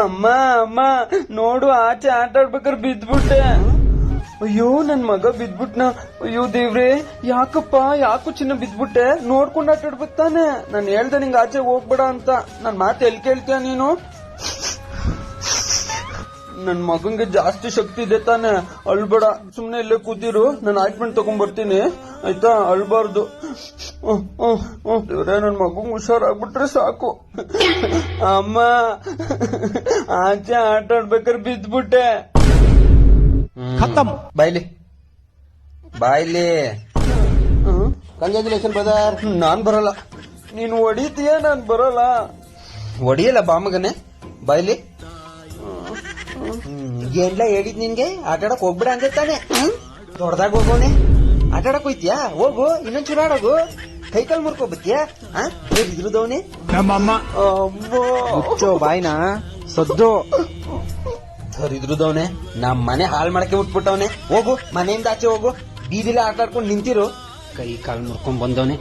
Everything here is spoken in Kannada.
ಅಮ್ಮ ಅಮ್ಮ ನೋಡು, ಆಚೆ ಆಟ ಆಡ್ಬೇಕಾದ್ರೆ ಬಿದ್ಬಿಟ್ಟೆ. ಅಯ್ಯೋ ನನ್ ಮಗ ಬಿದ್ಬಿಟ್ನ. ಅಯ್ಯೋ ದೇವ್ರೆ, ಯಾಕೋ ಚಿನ್ನ ಬಿದ್ಬಿಟ್ಟೆ? ನೋಡ್ಕೊಂಡು ಆಟ ಆಡ್ಬೇಕು ತಾನೆ. ನಾನು ಹೇಳ್ದೆ ನಿಂಗೆ ಆಚೆ ಹೋಗ್ಬೇಡ ಅಂತ. ನನ್ ಮಾತು ಎಲ್ಲಿ ಕೇಳ್ತೀಯ ನೀನು? ನನ್ ಮಗಂಗೆ ಜಾಸ್ತಿ ಶಕ್ತಿ ಇದೆ ತಾನೆ, ಅಳ್ಬೇಡ. ಸುಮ್ನೆ ಇಲ್ಲೇ ಕೂತಿರು, ನಾನು ಆಯಿಂಟ್ಮೆಂಟ್ ತಗೊಂಡ್ ಬರ್ತೀನಿ, ಆಯ್ತಾ? ಅಳ್ಬಾರ್ದು. ದೇವ್ರೆ, ನನ್ ಮಗಂಗ್ ಹುಷಾರಾಗ್ಬಿಟ್ರೆ ಸಾಕು. ಅಮ್ಮ, ಆಚೆ ಆಟ ಆಡ್ಬೇಕಾದ್ರೆ ಬಿದ್ಬಿಟ್ಟೆ. ಖತಮ್. ಬಾಯ್ಲಿ ಕಂಗ್ರಾಚುಲೇಷನ್ ಬ್ರದರ್. ನಾನ್ ಬರಲ್ಲ. ನೀನು ಹೊಡಿತೀಯ, ನಾನ್ ಬರಲ್ಲ. ಹೊಡಿಯಲ್ಲ ಬಾ ಮಗನೆ, ಬಾಯ್ಲಿ. ಏನ್ಲ ಹೇಳಿದ್ ನಿನ್ಗೆ? ಆಟ ಆಡಕ್ ಹೋಗ್ಬಿಡ ಅಂದೆ ತಾನೆ. ದೊಡ್ಡದಾಗ ಹೋಗೋನೆ, ಆಟ ಆಡಕ್ ಹೋಯ್ತಿಯಾ? ಹೋಗು, ಇನ್ನೊಂದ್ ಚೂರು ಆಡೋಗು. ಕೈಕಾಲ್ ಮುರ್ಕೋಬತ್ತೀಯಾ? ಇದ್ರದವನೇ ನಮ್ಮಮ್ಮ ಮುಚ್ಚೋ ಬಾಯ್ನ ಸದ್ದು. ಇದ್ರದವನೆ ನಮ್ ಮನೆ ಹಾಳು ಮಾಡಕ್ಕೆ ಬಿಟ್ಬಿಟ್ಟವನೆ. ಹೋಗು, ಮನೆಯಿಂದ ಆಚೆ ಹೋಗು. ಬೀದಿಲ ಆಟ ಆಡ್ಕೊಂಡು ನಿಂತಿರು. ಕೈ ಕಾಲ್ ಮುರ್ಕೊಂಡ್ ಬಂದವನೆ.